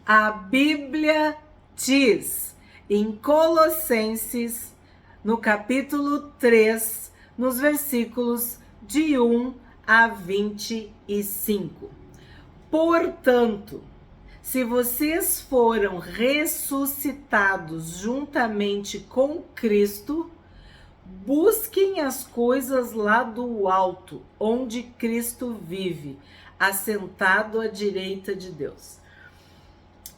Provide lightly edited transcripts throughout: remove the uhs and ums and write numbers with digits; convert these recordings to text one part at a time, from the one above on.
A Bíblia diz em Colossenses, no capítulo 3, nos versículos de 1 a 25. Portanto, se vocês foram ressuscitados juntamente com Cristo, busquem as coisas lá do alto, onde Cristo vive, assentado à direita de Deus.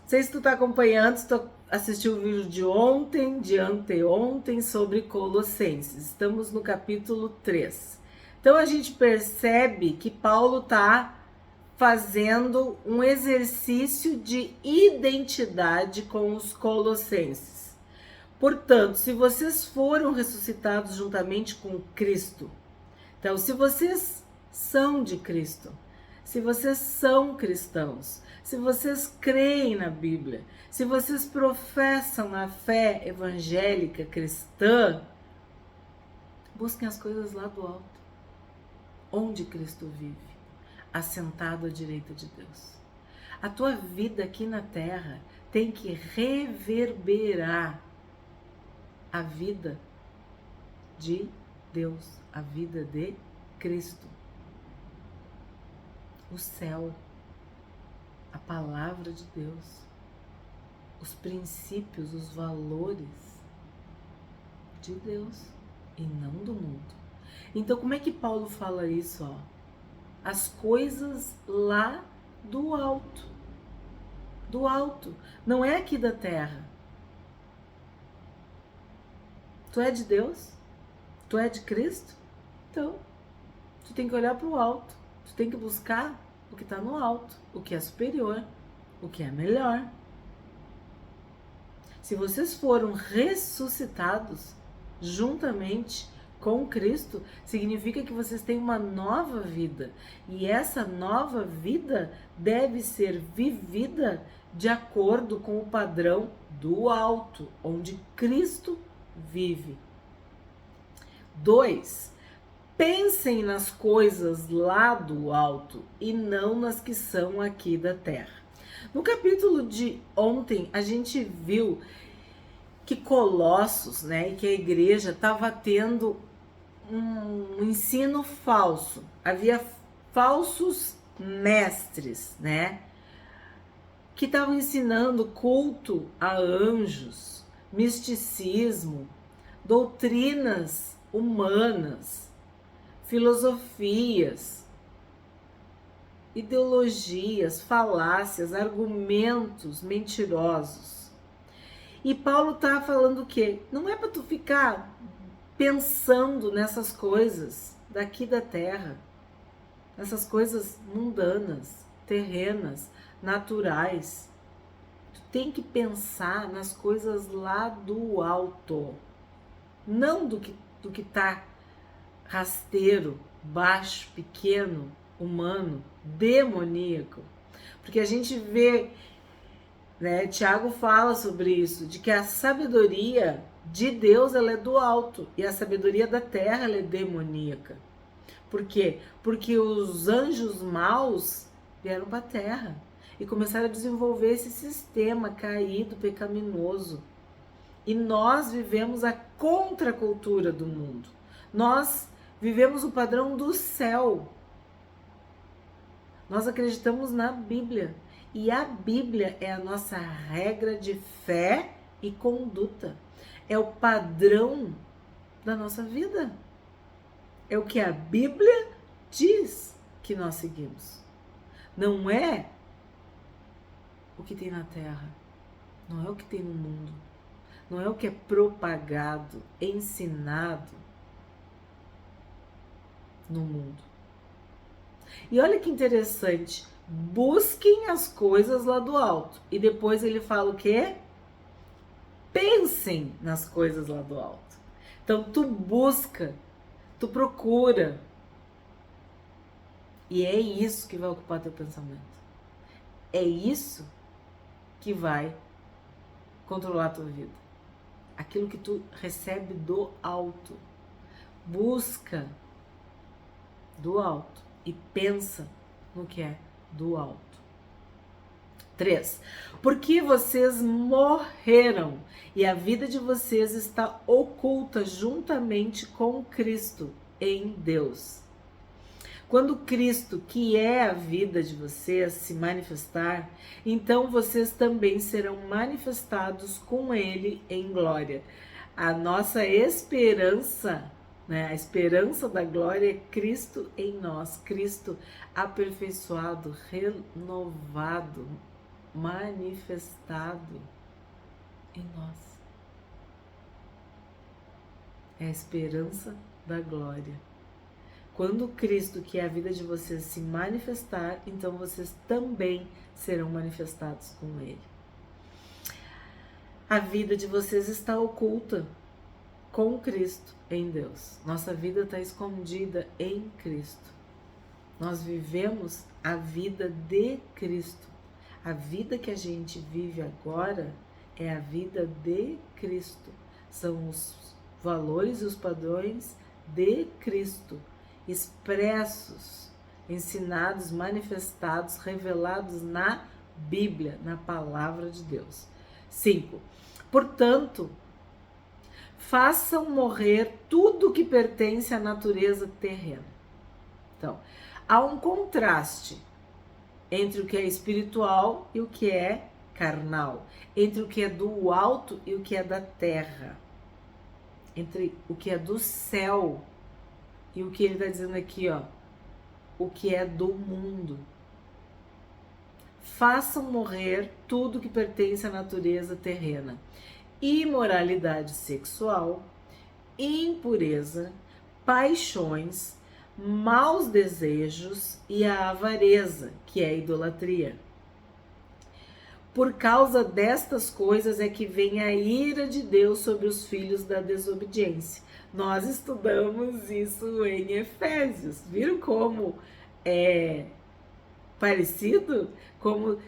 Não sei se tu tá acompanhando, se tu assistiu o vídeo de ontem, de anteontem, sobre Colossenses. Estamos no capítulo 3. Então a gente percebe que Paulo tá fazendo um exercício de identidade com os colossenses. Portanto, se vocês foram ressuscitados juntamente com Cristo, então se vocês são de Cristo, se vocês são cristãos, se vocês creem na Bíblia, se vocês professam a fé evangélica cristã, busquem as coisas lá do alto, onde Cristo vive, assentado à direita de Deus. A tua vida aqui na terra tem que reverberar a vida de Deus, a vida de Cristo. O céu, a palavra de Deus, os princípios, os valores de Deus e não do mundo. Então, como é que Paulo fala isso? As coisas lá do alto. Do alto. Não é aqui da terra. Tu é de Deus? Tu é de Cristo? Então, tu tem que olhar para o alto. Tu tem que buscar o que está no alto, o que é superior, o que é melhor. Se vocês foram ressuscitados juntamente com Cristo, significa que vocês têm uma nova vida. E essa nova vida deve ser vivida de acordo com o padrão do alto, onde Cristo vive. 2. Pensem nas coisas lá do alto e não nas que são aqui da terra. No capítulo de ontem, a gente viu que Colossos, e que a igreja estava tendo um ensino falso. Havia falsos mestres, que estavam ensinando culto a anjos, misticismo, doutrinas humanas, filosofias, ideologias, falácias, argumentos mentirosos. E Paulo tá falando o quê? Não é para tu ficar pensando nessas coisas daqui da terra, nessas coisas mundanas, terrenas, naturais. Tu tem que pensar nas coisas lá do alto, não do que tá rasteiro, baixo, pequeno, humano, demoníaco. Porque a gente vê, Tiago fala sobre isso, de que a sabedoria de Deus ela é do alto e a sabedoria da terra ela é demoníaca. Por quê? Porque os anjos maus vieram para a terra e começaram a desenvolver esse sistema caído, pecaminoso. E nós vivemos a contracultura do mundo. Nós vivemos o padrão do céu. Nós acreditamos na Bíblia. E a Bíblia é a nossa regra de fé e conduta. É o padrão da nossa vida. É o que a Bíblia diz que nós seguimos. Não é o que tem na terra. Não é o que tem no mundo. Não é o que é propagado, ensinado no mundo. E olha que interessante. Busquem as coisas lá do alto. E depois ele fala o quê? Pensem nas coisas lá do alto. Então tu busca, tu procura. E é isso que vai ocupar teu pensamento. É isso que vai controlar a tua vida. Aquilo que tu recebe do alto. Busca do alto e pensa no que é do alto. 3. Porque vocês morreram e a vida de vocês está oculta juntamente com Cristo em Deus. Quando Cristo, que é a vida de vocês, se manifestar, então vocês também serão manifestados com Ele em glória. A nossa esperança, né, a esperança da glória é Cristo em nós, Cristo aperfeiçoado, renovado, manifestado em nós. É a esperança da glória. Quando Cristo, que é a vida de vocês, se manifestar, então vocês também serão manifestados com Ele. A vida de vocês está oculta com Cristo em Deus. Nossa vida está escondida em Cristo. Nós vivemos a vida de Cristo. A vida que a gente vive agora é a vida de Cristo. São os valores e os padrões de Cristo, expressos, ensinados, manifestados, revelados na Bíblia, na palavra de Deus. 5. Portanto, façam morrer tudo que pertence à natureza terrena. Então, há um contraste entre o que é espiritual e o que é carnal, entre o que é do alto e o que é da terra, entre o que é do céu e o que ele está dizendo aqui, ó, o que é do mundo. Façam morrer tudo que pertence à natureza terrena: imoralidade sexual, impureza, paixões, maus desejos e a avareza, que é a idolatria. Por causa destas coisas é que vem a ira de Deus sobre os filhos da desobediência. Nós estudamos isso em Efésios. Viram como é parecido? Como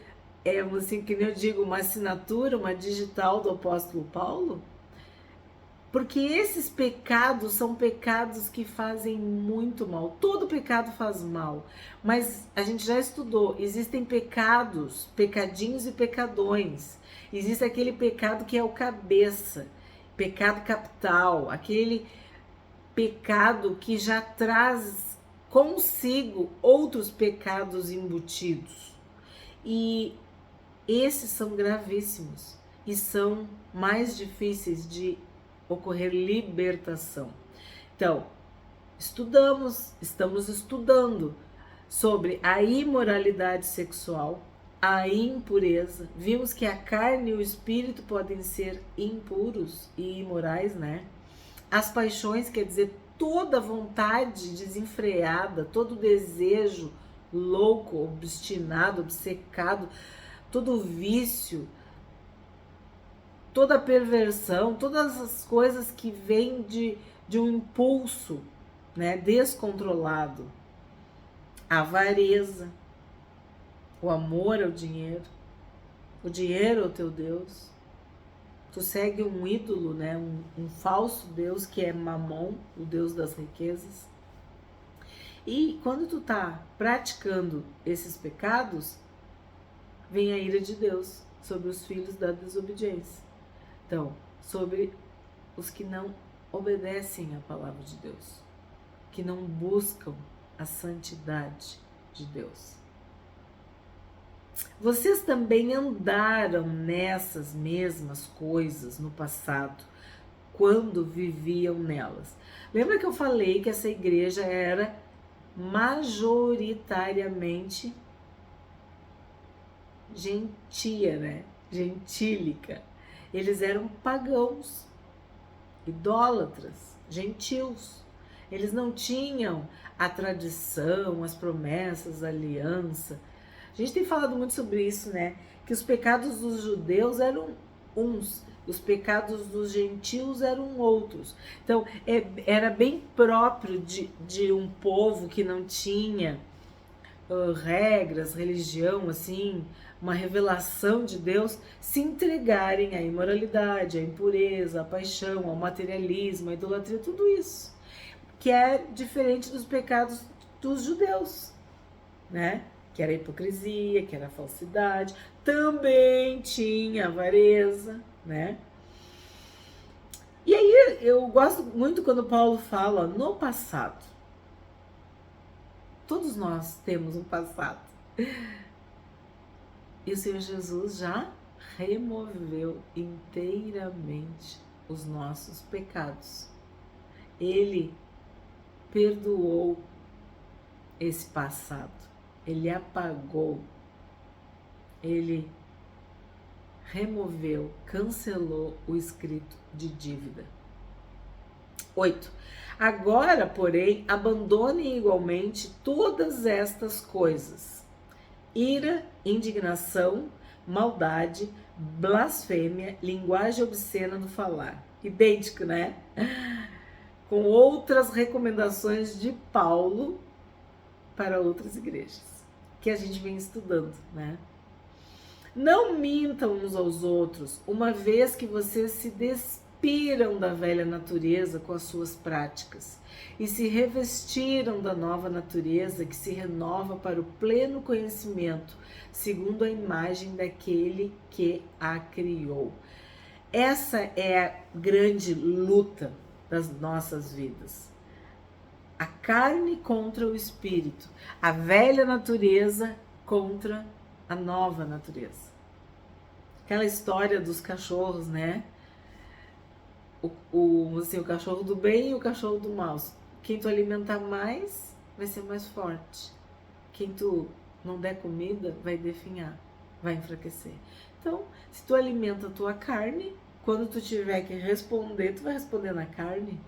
é, assim, que eu digo, uma assinatura, uma digital do apóstolo Paulo? Porque esses pecados são pecados que fazem muito mal. Todo pecado faz mal. Mas a gente já estudou, existem pecados, pecadinhos e pecadões. Existe aquele pecado que é o cabeça, pecado capital, aquele pecado que já traz consigo outros pecados embutidos. E esses são gravíssimos e são mais difíceis de ocorrer libertação. Então, estamos estudando sobre a imoralidade sexual, a impureza. Vimos que a carne e o espírito podem ser impuros e imorais, né? As paixões, quer dizer, toda vontade desenfreada, todo desejo louco, obstinado, obcecado, todo vício, toda perversão, todas as coisas que vêm de um impulso, né, descontrolado. A avareza, o amor ao dinheiro, o dinheiro é o teu Deus. Tu segue um ídolo, né, um falso Deus que é Mamon, o Deus das riquezas. E quando tu tá praticando esses pecados, vem a ira de Deus sobre os filhos da desobediência. Então, sobre os que não obedecem à palavra de Deus, que não buscam a santidade de Deus. Vocês também andaram nessas mesmas coisas no passado, quando viviam nelas. Lembra que eu falei que essa igreja era majoritariamente gentia, né? Gentílica. Eles eram pagãos, idólatras, gentios. Eles não tinham a tradição, as promessas, a aliança. A gente tem falado muito sobre isso, né? Que os pecados dos judeus eram uns, os pecados dos gentios eram outros. Então, era bem próprio de um povo que não tinha regras, religião, assim, uma revelação de Deus, se entregarem à imoralidade, à impureza, à paixão, ao materialismo, à idolatria, tudo isso. Que é diferente dos pecados dos judeus, né? que era a hipocrisia, que era a falsidade, também tinha avareza, né? E aí eu gosto muito quando Paulo fala no passado. Todos nós temos um passado. E o Senhor Jesus já removeu inteiramente os nossos pecados. Ele perdoou esse passado. Ele apagou. Ele removeu, cancelou o escrito de dívida. 8. Agora, porém, abandonem igualmente todas estas coisas: ira, indignação, maldade, blasfêmia, linguagem obscena no falar. Idêntico, né? Com outras recomendações de Paulo para outras igrejas, que a gente vem estudando, né? Não mintam uns aos outros, uma vez que vocês se despiram da velha natureza com as suas práticas e se revestiram da nova natureza que se renova para o pleno conhecimento, segundo a imagem daquele que a criou. Essa é a grande luta das nossas vidas. A carne contra o espírito, a velha natureza contra a nova natureza. Aquela história dos cachorros, né? O cachorro do bem e o cachorro do mal. Quem tu alimentar mais vai ser mais forte. Quem tu não der comida vai definhar, vai enfraquecer. Então, se tu alimenta a tua carne, quando tu tiver que responder, tu vai responder na carne.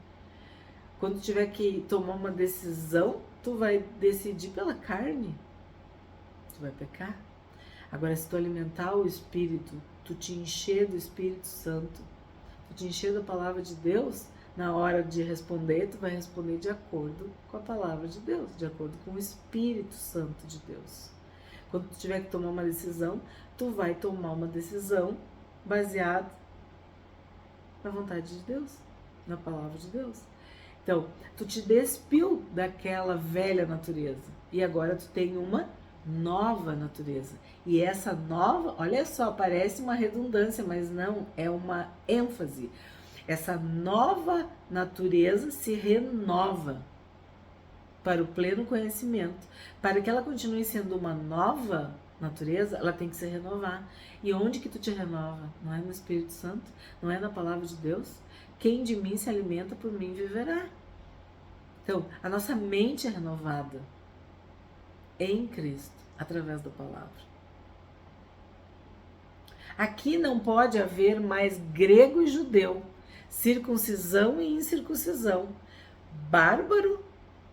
Quando tu tiver que tomar uma decisão, tu vai decidir pela carne. Tu vai pecar. Agora, se tu alimentar o Espírito, tu te encher do Espírito Santo, tu te encher da palavra de Deus, na hora de responder, tu vai responder de acordo com a palavra de Deus, de acordo com o Espírito Santo de Deus. Quando tu tiver que tomar uma decisão, tu vai tomar uma decisão baseada na vontade de Deus, na palavra de Deus. Então, tu te despiu daquela velha natureza e agora tu tem uma nova natureza. E essa nova, olha só, parece uma redundância, mas não, é uma ênfase. Essa nova natureza se renova para o pleno conhecimento. Para que ela continue sendo uma nova natureza, ela tem que se renovar. E onde que tu te renova? Não é no Espírito Santo? Não é na palavra de Deus? Quem de mim se alimenta, por mim viverá. Então, a nossa mente é renovada em Cristo, através da palavra. Aqui não pode haver mais grego e judeu, circuncisão e incircuncisão, bárbaro,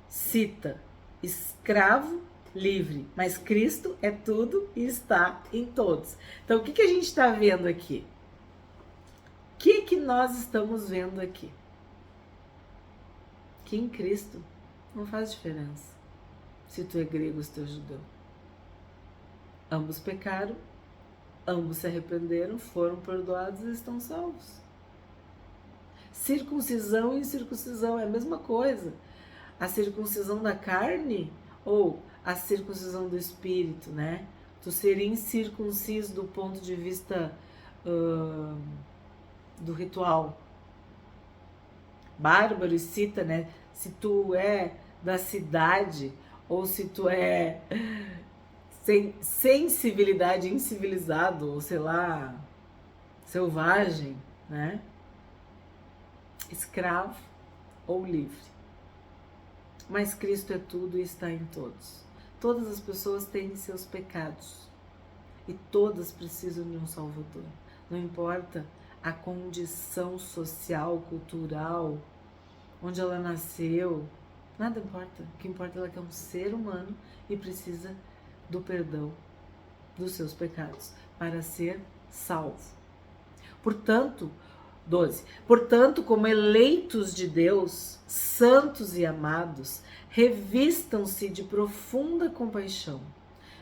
cita, escravo, livre, mas Cristo é tudo e está em todos. Então, o que a gente está vendo aqui? O que nós estamos vendo aqui? Que em Cristo não faz diferença se tu é grego ou se tu é judeu. Ambos pecaram, ambos se arrependeram, foram perdoados e estão salvos. Circuncisão e incircuncisão é a mesma coisa. A circuncisão da carne ou a circuncisão do espírito, né? Tu ser incircunciso do ponto de vista do ritual. Bárbaro e cita, né? Se tu é da cidade ou se tu é sem civilidade, incivilizado, ou sei lá, selvagem, né? Escravo ou livre. Mas Cristo é tudo e está em todos. Todas as pessoas têm seus pecados e todas precisam de um Salvador. Não importa a condição social, cultural, onde ela nasceu, nada importa. O que importa é que ela é um ser humano e precisa do perdão dos seus pecados para ser salvo. Portanto, 12. Portanto, como eleitos de Deus, santos e amados, revistam-se de profunda compaixão,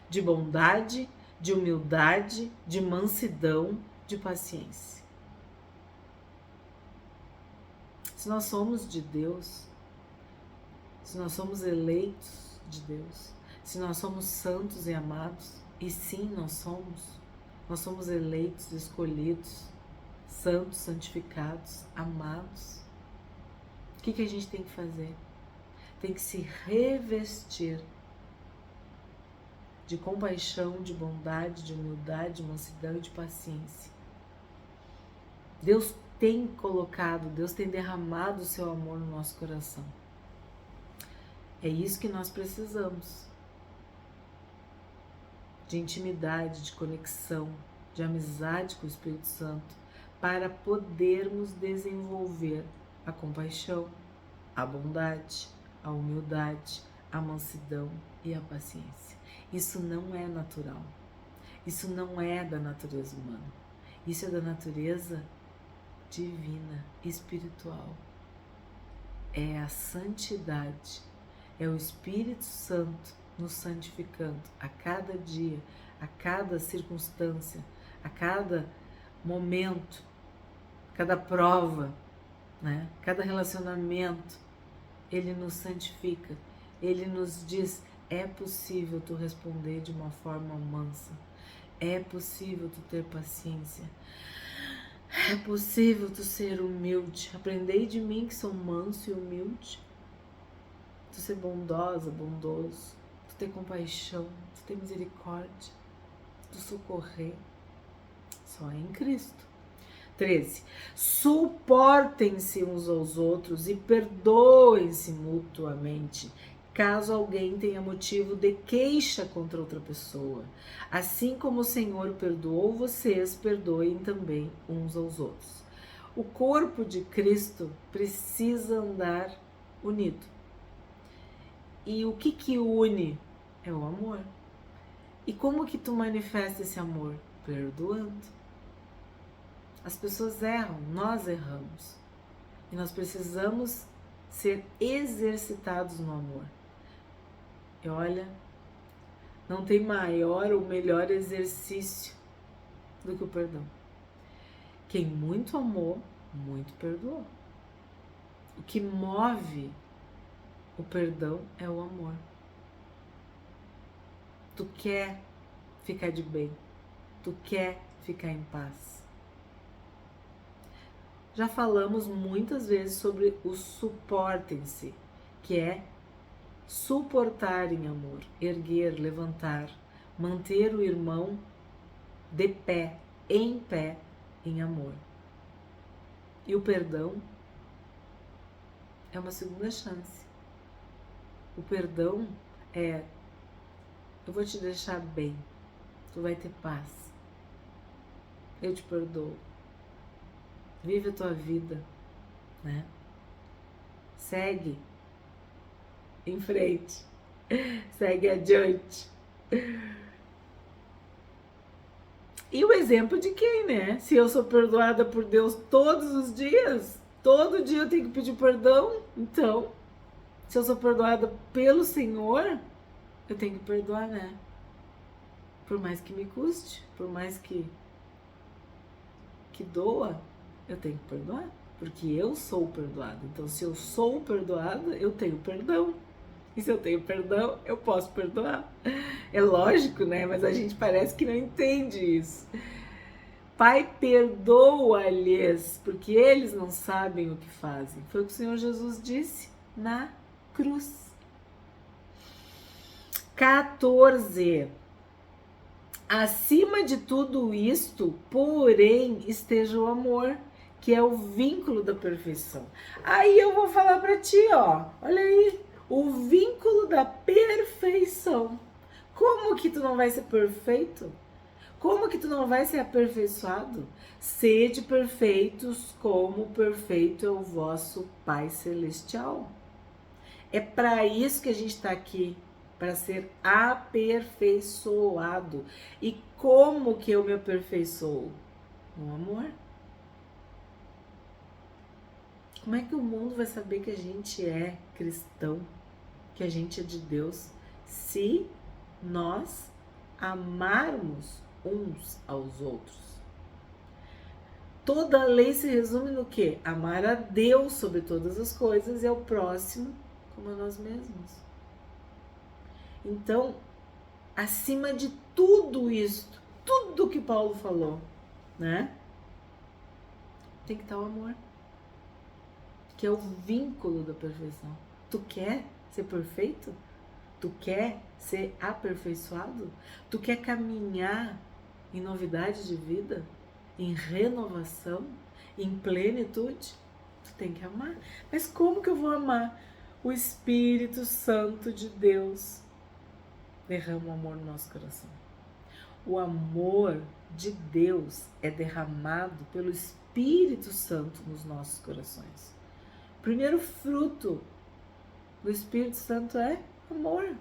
de bondade, de humildade, de mansidão, de paciência. Se nós somos de Deus, se nós somos eleitos de Deus, se nós somos santos e amados, e sim nós somos eleitos, escolhidos, santos, santificados, amados, o que a gente tem que fazer? Tem que se revestir de compaixão, de bondade, de humildade, de mansidão e de paciência. Deus tem colocado, Deus tem derramado o seu amor no nosso coração. É isso que nós precisamos. De intimidade, de conexão, de amizade com o Espírito Santo, para podermos desenvolver a compaixão, a bondade, a humildade, a mansidão e a paciência. Isso não é natural. Isso não é da natureza humana. Isso é da natureza divina, espiritual. É a santidade. É o Espírito Santo nos santificando a cada dia, a cada circunstância, a cada momento, cada prova, né? Cada relacionamento. Ele nos santifica. Ele nos diz: é possível tu responder de uma forma mansa. É possível tu ter paciência. É possível tu ser humilde. Aprendei de mim que sou manso e humilde. Tu ser bondosa, bondoso. Tu ter compaixão. Tu ter misericórdia. Tu socorrer. Só em Cristo. 13. Suportem-se uns aos outros e perdoem-se mutuamente, caso alguém tenha motivo de queixa contra outra pessoa. Assim como o Senhor perdoou vocês, perdoem também uns aos outros. O corpo de Cristo precisa andar unido. E o que une? É o amor. E como que tu manifesta esse amor? Perdoando. As pessoas erram, nós erramos. E nós precisamos ser exercitados no amor. E olha, não tem maior ou melhor exercício do que o perdão. Quem muito amou, muito perdoou. O que move o perdão é o amor. Tu quer ficar de bem, tu quer ficar em paz. Já falamos muitas vezes sobre o suportem-se, que é suportar em amor, erguer, levantar, manter o irmão de pé, em amor. E o perdão é uma segunda chance. O perdão é: eu vou te deixar bem, tu vai ter paz, eu te perdoo. Vive a tua vida, né? Segue em frente, segue adiante. E o exemplo de quem, né? Se eu sou perdoada por Deus todos os dias, todo dia eu tenho que pedir perdão. Então, se eu sou perdoada pelo Senhor, eu tenho que perdoar, né? Por mais que me custe, por mais que doa, eu tenho que perdoar, porque eu sou perdoada. Então, se eu sou perdoada, eu tenho perdão. E se eu tenho perdão, eu posso perdoar. É lógico, né? Mas a gente parece que não entende isso. Pai, perdoa-lhes, porque eles não sabem o que fazem. Foi o que o Senhor Jesus disse na cruz. 14. Acima de tudo isto, porém, esteja o amor, que é o vínculo da perfeição. Aí eu vou falar para ti, ó, olha aí, o vínculo da perfeição. Como que tu não vai ser perfeito? Como que tu não vai ser aperfeiçoado? Sede perfeitos como perfeito é o vosso Pai Celestial. É para isso que a gente está aqui, para ser aperfeiçoado. E como que eu me aperfeiçoo? No amor. Como é que o mundo vai saber que a gente é cristão, que a gente é de Deus, se nós amarmos uns aos outros? Toda a lei se resume no quê? Amar a Deus sobre todas as coisas e ao próximo como a nós mesmos. Então, acima de tudo isso, tudo que Paulo falou, né? Tem que estar o amor, que é o vínculo da perfeição. Tu quer ser perfeito? Tu quer ser aperfeiçoado? Tu quer caminhar em novidade de vida? Em renovação? Em plenitude? Tu tem que amar. Mas como que eu vou amar? O Espírito Santo de Deus derrama o amor no nosso coração. O amor de Deus é derramado pelo Espírito Santo nos nossos corações. O primeiro fruto do Espírito Santo é amor.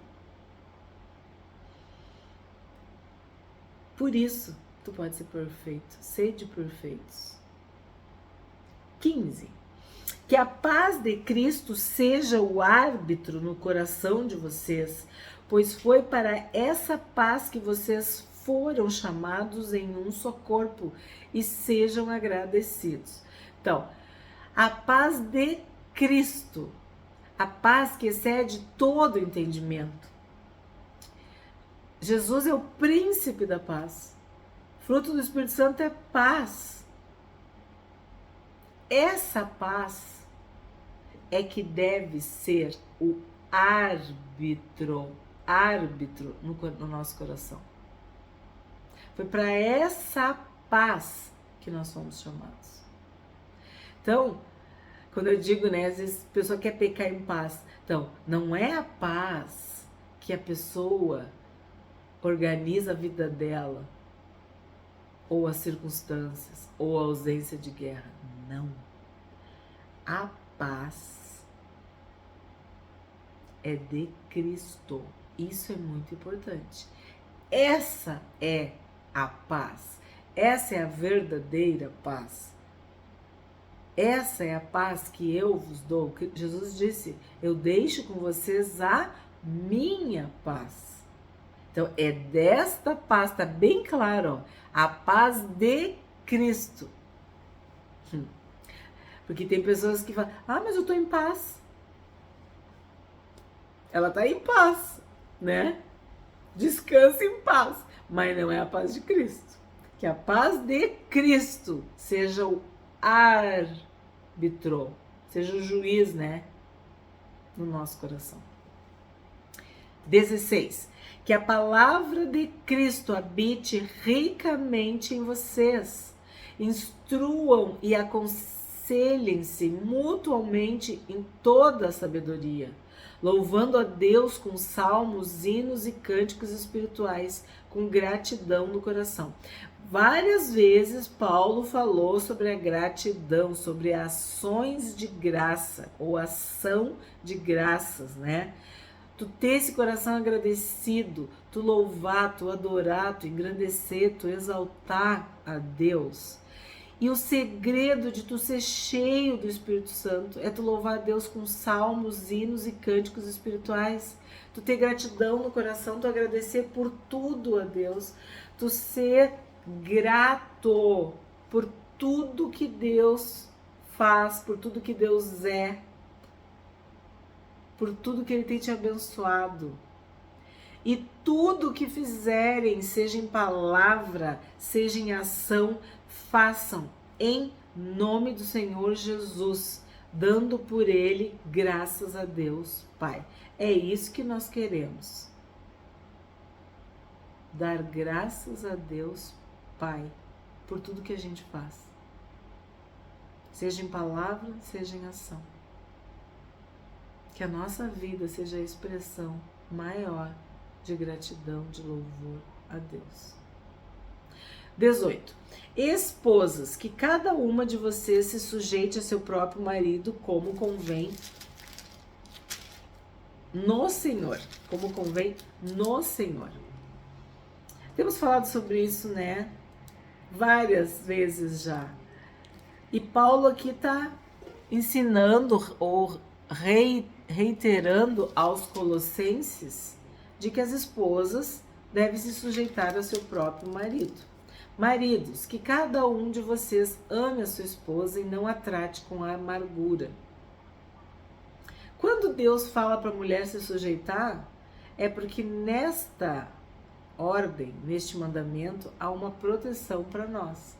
Por isso, tu pode ser perfeito. Sede perfeitos. 15. Que a paz de Cristo seja o árbitro no coração de vocês, pois foi para essa paz que vocês foram chamados em um só corpo, e sejam agradecidos. Então, a paz de Cristo, a paz que excede todo entendimento. Jesus é o príncipe da paz. Fruto do Espírito Santo é paz. Essa paz é que deve ser o árbitro no nosso coração. Foi para essa paz que nós fomos chamados. Então, quando eu digo, né, às vezes a pessoa quer pecar em paz. Então, não é a paz que a pessoa organiza a vida dela, ou as circunstâncias, ou a ausência de guerra. Não. A paz é de Cristo. Isso é muito importante. Essa é a paz. Essa é a verdadeira paz. Essa é a paz que eu vos dou. Jesus disse, eu deixo com vocês a minha paz. Então, é desta paz, tá bem claro, ó, a paz de Cristo. Porque tem pessoas que falam, mas eu tô em paz. Ela tá em paz, né? Descansa em paz. Mas não é a paz de Cristo. Que a paz de Cristo seja o árbitro, seja o juiz, né? No nosso coração. 16. Que a palavra de Cristo habite ricamente em vocês. Instruam e aconselhem-se mutuamente em toda a sabedoria, louvando a Deus com salmos, hinos e cânticos espirituais, com gratidão no coração. Várias vezes Paulo falou sobre a gratidão, sobre ações de graça, ou ação de graças, né? Tu ter esse coração agradecido, tu louvar, tu adorar, tu engrandecer, tu exaltar a Deus. E o segredo de tu ser cheio do Espírito Santo é tu louvar a Deus com salmos, hinos e cânticos espirituais. Tu ter gratidão no coração, tu agradecer por tudo a Deus. Tu ser grato por tudo que Deus faz, por tudo que Deus é, por tudo que Ele tem te abençoado. E tudo que fizerem, seja em palavra, seja em ação, façam em nome do Senhor Jesus, dando por Ele graças a Deus, Pai. É isso que nós queremos. Dar graças a Deus, Pai, por tudo que a gente faz. Seja em palavra, seja em ação. Que a nossa vida seja a expressão maior de gratidão, de louvor a Deus. 18. Esposas, que cada uma de vocês se sujeite a seu próprio marido como convém no Senhor. Como convém no Senhor. Temos falado sobre isso, né? Várias vezes já. E Paulo aqui está ensinando ou reiterando aos colossenses de que as esposas devem se sujeitar ao seu próprio marido. Maridos, que cada um de vocês ame a sua esposa e não a trate com amargura. Quando Deus fala para a mulher se sujeitar, É porque nesta ordem, neste mandamento, há uma proteção para nós.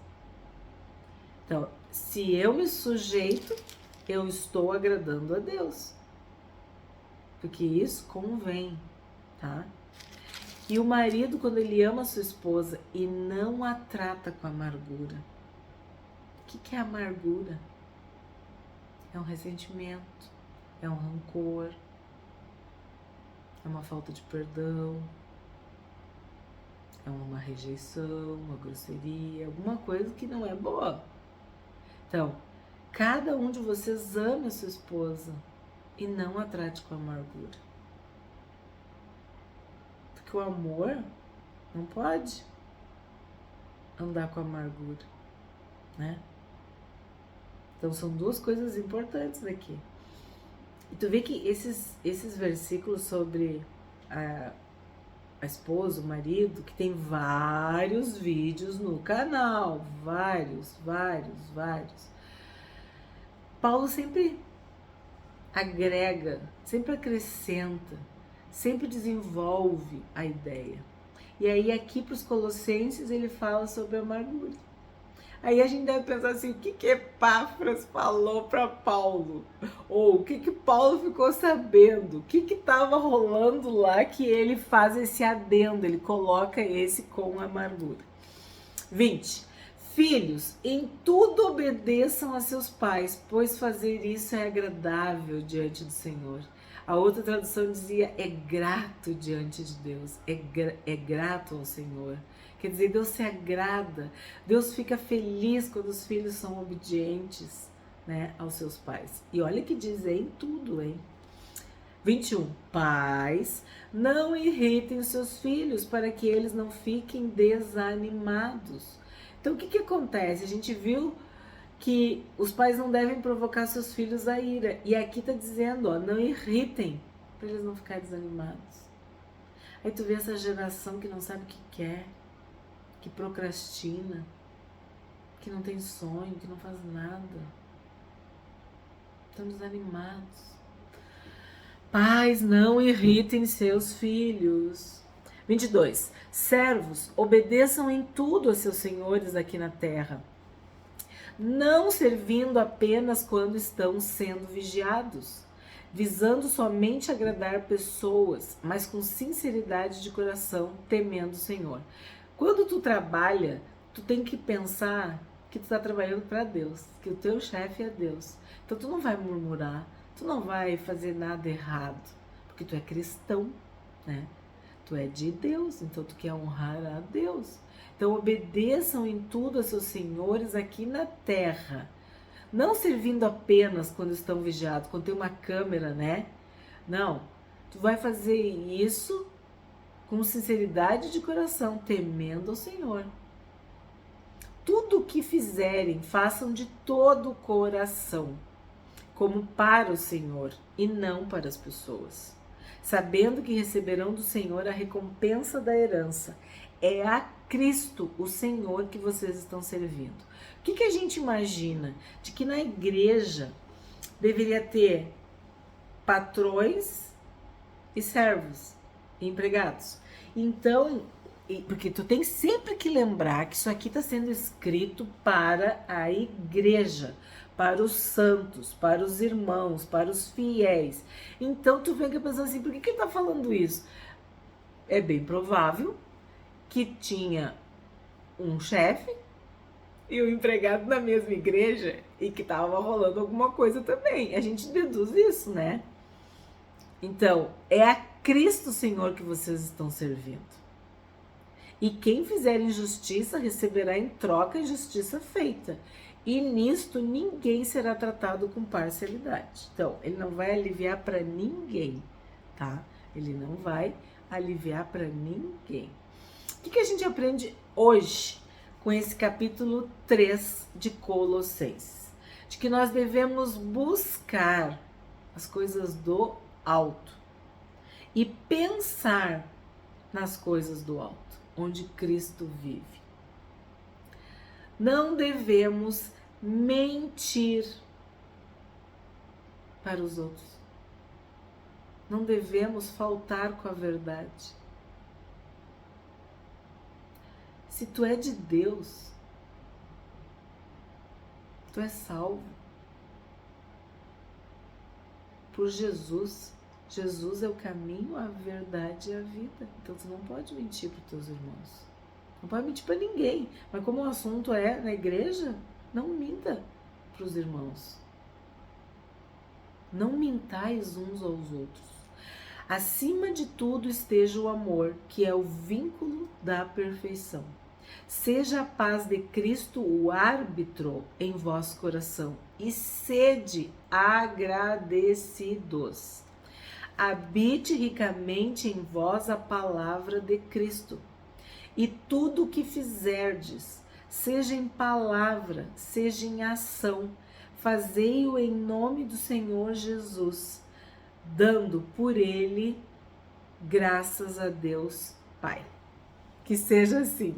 Então, se eu me sujeito, eu estou agradando a Deus. Porque isso convém, tá? E o marido, quando ele ama a sua esposa e não a trata com amargura. O que é amargura? É um ressentimento, é um rancor, é uma falta de perdão, é uma rejeição, uma grosseria, alguma coisa que não é boa. Então, cada um de vocês ame a sua esposa e não a trate com amargura. Porque o amor não pode andar com amargura, né? Então são duas coisas importantes aqui. E tu vê que esses versículos sobre a esposa, o marido, que tem vários vídeos no canal, vários. Paulo sempre agrega, sempre acrescenta, sempre desenvolve a ideia. E aí aqui para os Colossenses ele fala sobre a amargura. Aí a gente deve pensar assim, o que Epáfras falou para Paulo? Ou o que Paulo ficou sabendo? O que estava rolando lá que ele faz esse adendo, ele coloca esse com amargura. 20. Filhos, em tudo obedeçam a seus pais, pois fazer isso é agradável diante do Senhor. A outra tradução dizia, é grato diante de Deus, é grato ao Senhor. Quer dizer, Deus se agrada, Deus fica feliz quando os filhos são obedientes, né, aos seus pais. E olha que diz, é em tudo, hein? 21. Pais, não irritem os seus filhos para que eles não fiquem desanimados. Então, o que acontece? A gente viu que os pais não devem provocar seus filhos a ira. E aqui tá dizendo, ó, não irritem para eles não ficarem desanimados. Aí tu vê essa geração que não sabe o que quer, que procrastina, que não tem sonho, que não faz nada. Estão desanimados. Pais, não irritem seus filhos. 22. Servos, obedeçam em tudo a seus senhores aqui na terra, não servindo apenas quando estão sendo vigiados, visando somente agradar pessoas, mas com sinceridade de coração, temendo o Senhor. Quando tu trabalha, tu tem que pensar que tu está trabalhando para Deus, que o teu chefe é Deus. Então tu não vai murmurar, tu não vai fazer nada errado, porque tu é cristão, né? Tu é de Deus, então tu quer honrar a Deus. Então obedeçam em tudo a seus senhores aqui na terra, não servindo apenas quando estão vigiados, quando tem uma câmera, né? Não, tu vai fazer isso com sinceridade de coração, temendo ao Senhor. Tudo o que fizerem, façam de todo o coração, como para o Senhor e não para as pessoas, sabendo que receberão do Senhor a recompensa da herança. É a Cristo, o Senhor, que vocês estão servindo. O que a gente imagina? De que na igreja deveria ter patrões e servos, e empregados. Então, porque tu tem sempre que lembrar que isso aqui está sendo escrito para a igreja, para os santos, para os irmãos, para os fiéis. Então tu vem aqui pensando assim, por que ele está falando isso? É bem provável que tinha um chefe e um empregado na mesma igreja e que estava rolando alguma coisa também. A gente deduz isso, né? Então, é a Cristo Senhor que vocês estão servindo. E quem fizer injustiça receberá em troca a injustiça feita. E nisto ninguém será tratado com parcialidade. Então, ele não vai aliviar para ninguém, tá? Ele não vai aliviar para ninguém. O que a gente aprende hoje com esse capítulo 3 de Colossenses? De que nós devemos buscar as coisas do alto e pensar nas coisas do alto, onde Cristo vive. Não devemos mentir para os outros. Não devemos faltar com a verdade. Se tu é de Deus, tu é salvo por Jesus. Jesus é o caminho, a verdade e a vida. Então tu não pode mentir para os teus irmãos. Não pode mentir para ninguém. Mas como o assunto é na igreja, não minta para os irmãos. Não mintais uns aos outros. Acima de tudo esteja o amor, que é o vínculo da perfeição. Seja a paz de Cristo o árbitro em vosso coração e sede agradecidos. Habite ricamente em vós a palavra de Cristo. E tudo o que fizerdes, seja em palavra, seja em ação, fazei-o em nome do Senhor Jesus, dando por ele graças a Deus Pai. Que seja assim.